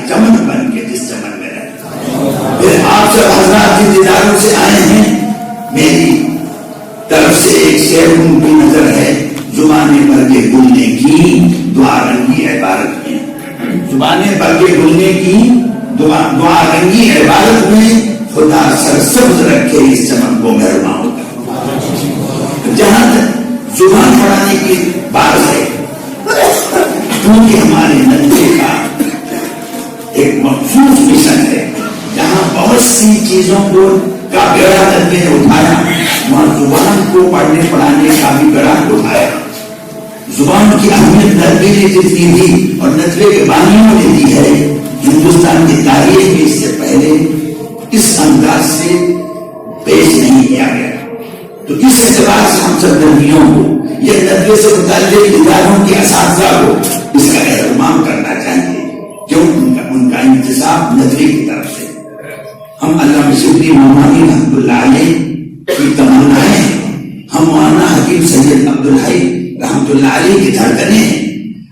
چمن بن کے جس چمن میں رہے. پھر آپ سب حضرات جن اداروں سے آئے ہیں، میری طرف سے ایک شعر ان کی نظر ہے. زبانیں برگے بولنے کی دعا رنگی عبارت میں، زبانیں برگے بولنے کی دعا رنگی عبارت میں، خدا سرسبز رکھے اس چمن کو مہربان ہوگا. جہاں تک زبان پڑھانے کی بات ہے، کیونکہ ہمارے ندوے کا ایک مخصوص مشن ہے، جہاں بہت سی چیزوں کو کا بیڑا ندوے نے اٹھایا، وہاں زبان کو پڑھنے پڑھانے کا بھی بیڑا اٹھایا. زبان کی اہمیت ندوے نے جتنی دی اور ندوے کے بانیوں نے دی ہے، ہندوستان کی تاریخ میں اس سے پہلے اس انداز سے پیش نہیں کیا گیا. تو اس اعتبار سے ہم سب ندویوں کو، یہ ندوے سے متعلق اداروں کے اساتذہ کو اس کا اہتمام کرنا چاہیے، جو ان کا انتساب ندوے کی طرف سے. ہم علامہ شبلی مومانی رحمۃ اللہ علیہ کی تمنائیں ہیں، ہم مولانا حکیم سید عبدالحی رحمۃ اللہ علیہ کی دھڑکنیں ہیں،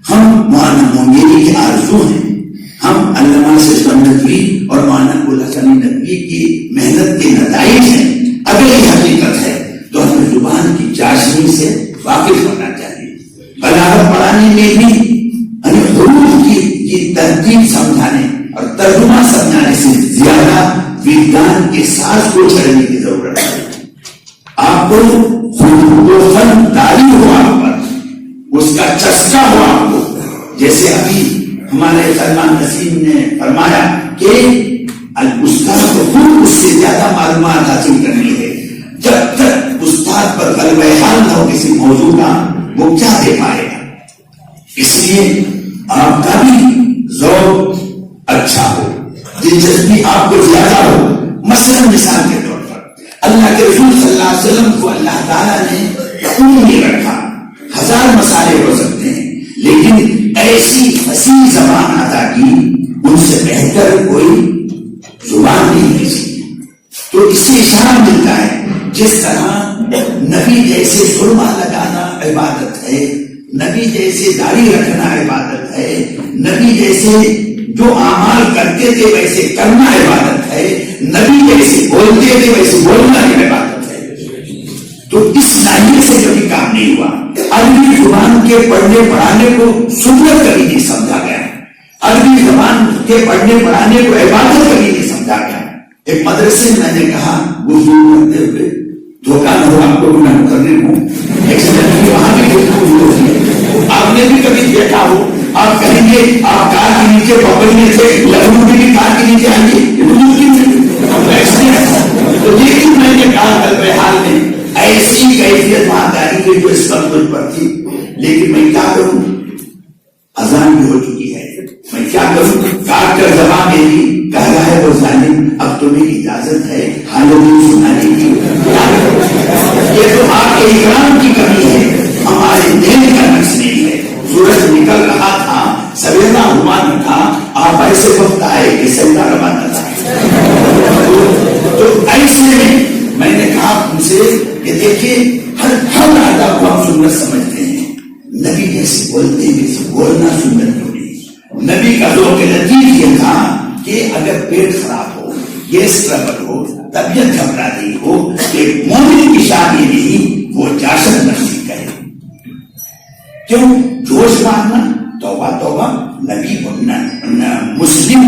ہم مولانا مونگیری کی آرزو ہیں، ہم علامہ سلطان ندوی اور مولانا ابوالحسن ندوی کی محنت کے نتائج ہیں. اگر یہ حقیقت ہے تو ہمیں زبان کی چاشنی سے واقف ہونا چاہیے. بلاغت پڑھانے میں بھی حروف کی ترتیب سمجھانے اور ترجمہ سمجھانے سے زیادہ وجدان کے ساتھ کو چڑھنے کی ضرورت ہے. آپ کو فن تاری ہو، آپ پر اس کا چسکا ہو آپ کو. جیسے ابھی ہمارے سلمان نسیم نے فرمایا کہ استاد کو خود اس سے زیادہ معلومات حاصل کرنی ہے. جب تک استاد پر غلبہ حال نہ ہو کسی موضوع کا، وہ کیا دے پائے گا. اس لیے آپ کا بھی ذوق اچھا ہو، دلچسپی آپ کو زیادہ ہو. مثلاً مثال کے طور پر اللہ کے رسول صلی اللہ علیہ وسلم کو اللہ تعالیٰ نے خون میں رکھا. ہزار مسائل ہو سکتے ہیں، لیکن ایسی فصیح زبان عطا کی، ان سے بہتر کوئی زبان نہیں کسی. تو اس سے اشارہ ملتا ہے جس طرح نبی جیسے سرما لگانا عبادت ہے، نبی جیسے داڑھی رکھنا عبادت ہے، نبی جیسے جو اعمال کرتے تھے ویسے کرنا عبادت ہے، نبی جیسے بولتے تھے ویسے بولنا عبادت ہے. تو اس لائن سے کبھی کام نہیں ہوا. عربی زبان کے پڑھنے پڑھانے کو سنت کبھی نہیں سمجھا گیا، عربی زبان کے پڑھنے پڑھانے کو عبادت کبھی نہیں سمجھا گیا. ایک مدرسے میں نے کہا وضو کرتے ہوئے دھوکہ نہ ہو آپ کو میں مقرر ہوں، وہاں بھی ہوتی ہے. آپ نے بھی کبھی دیکھا ہو، آپ کہیں گے آپ کار کے نیچے پکڑنے سے لکھنؤ میں بھی کار کے نیچے آئیے، لیکن میں نے کہا قلب حال میں ایسی کیفیت وہاں جاری ہوئی جو اس وقت مجھ پر تھی. لیکن میں کیا کروں، اذان بھی ہو چکی ہے، میں کیا کروں. کاٹ کر زبان میری کہہ رہا ہے وہ ظالم اب تمہیں اجازت ہے حالت سنانے کی. یہ تو آپ کے اکرام کی کمی ہے، ہمارے دین کا نقص نہیں ہے. سورج نکل رہا تھا، سویرا ہوا نہ تھا، آپ ایسے وقت آئے کہ سیدہ روانہ تھا. تو ایسے میں نے کہا ان سے کہ دیکھیے ہر آداب کو ہم سنت سمجھتے ہیں، نبی جیسے بولتے ویسے بولنا سنت کیوں نہیں. نبی کا ذوق لطیف یہ تھا کہ اگر پیٹ خراب ہو، گیس ٹربل ہو، طبیعت گھبرا رہی ہو، ایک مومن کی شادی نہیں وہ جاشن نفسی کرے. کیوں جوش مارنا، توبہ توبہ. نبی مسلم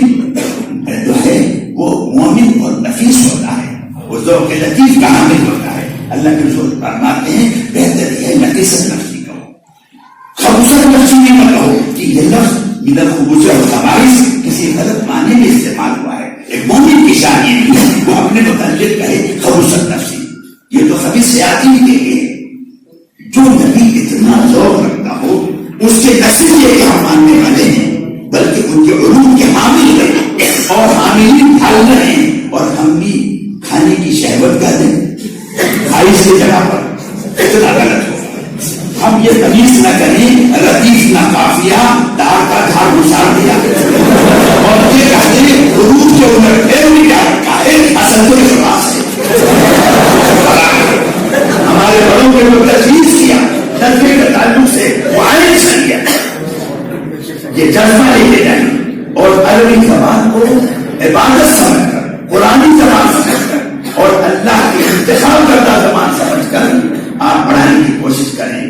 جو ہے وہ مومن اور نفیس ہوتا ہے، وہ ذوق لطیف کا حامل ہوتا ہے. اللہ کے رسول فرماتے ہیں بہتر ہے نقیصت نفسی کہو، خبوصت نفسی نہیں نہ کہو. کہ یہ لفظ من الخبوث والخبائث کسی غلط معنی میں استعمال ہوا ہے. ایک مومن کی شان یہ نہیں ہے وہ اپنے متعلق کہے خبوصت نفسی، یہ تو خبیث شیاطین کے لیے. جو نبی اتنا ذوق رکھتا ہو اس کے نصیب یہ ہم ماننے والے ہیں، بلکہ ان کے علوم کے حامل ہیں اور حاملین پھل رہے ہیں. اور ہم بھی کھانے کی شہوت کا دیں خواہش کی جگہ پر، اتنا غلط ہو. ہم یہ تمیز نہ کریں، لطیف نہ قافیہ دار کا دھار گزار دیا اور یہ کہتے ہیں حروف کے اوپر پھر بھی کیا رکھا ہے، اصل تو یہ بات ہے. عربی زبان کو عبادت سمجھ کر، قرآنی زبان سمجھ کر اور اللہ کے انتخاب کردہ زبان سمجھ کر آپ پڑھانے کی کوشش کریں.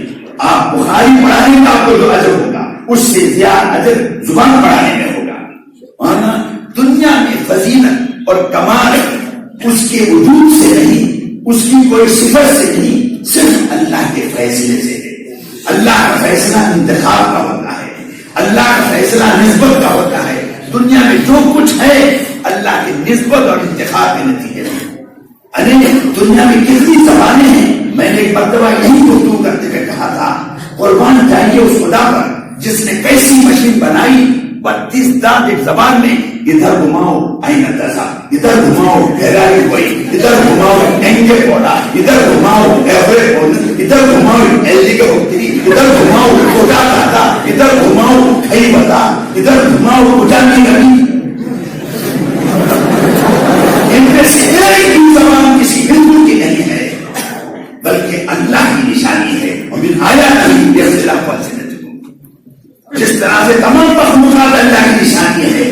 آپ بخاری پڑھانے کا آپ کو جو اجر ہوگا اس سے زیادہ اجر زبان پڑھانے میں ہوگا. ورنہ دنیا میں فضیلت اور کمال اس کے وجود سے نہیں، اس کی کوئی صفت سے نہیں، صرف اللہ کے فیصلے سے ہے. اللہ کا فیصلہ انتخاب کا ہوتا ہے، اللہ کا فیصلہ نسبت کا ہوتا ہے. دنیا میں جو کچھ ہے اللہ کی نسبت اور انتخاب کے نتیجے میں. ارے دنیا میں کتنی زبانیں ہیں. میں نے ایک مرتبہ یہی گفتگو کرتے ہوئے کہا تھا قربان چاہیے اس خدا پر جس نے کیسی مشین بنائی 32 دانت ایک زبان میں. ادھر گھماؤ آئینہ دسا، ادھر گھماؤ گہرائی ہوئی، ادھر گھماؤ اینگے پوڑا، ادھر گھماؤ ایوریج پوڑا، ادھر گھماؤ ایلی کے ہوتری، ادھر گھماؤ کوٹا دادا، ادھر گھماؤ کھئی بتا، ادھر گھماؤ اجانی نبی. ان میں سے ایک بھی زبان کسی ہندو کی نہیں ہے بلکہ اللہ کی نشانی ہے. اور من آیات جس طرح سے تمام مخلوقات اللہ کی نشانی ہے،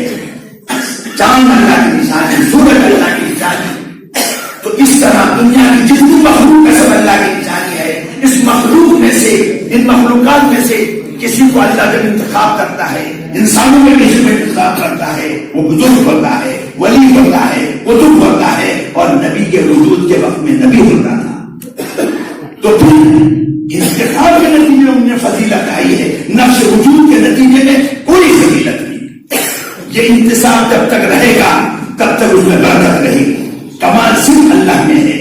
چاند اللہ کی نشانی، سورج اللہ کی نشانی، تو اس طرح دنیا کی جتنی مخلوق ہے سب اللہ کی نشانی ہے. اس مخلوق میں سے، ان مخلوقات میں سے کسی کو اللہ جب انتخاب کرتا ہے، انسانوں میں کسی کو انتخاب کرتا ہے، وہ بزرگ ہوتا ہے، ولی ہوتا ہے، قطب ہوتا ہے، اور نبی کے وجود کے وقت میں نبی ہوتا تھا. تو پھر انتخاب کے نتیجے میں انہیں فضیلت آئی ہے، نفس وجود کے نتیجے میں کوئی فضیلت نہیں. یہ انتصاب جب تک رہے گا تب تک اس میں برکت رہے گی. کمال صرف اللہ میں ہے.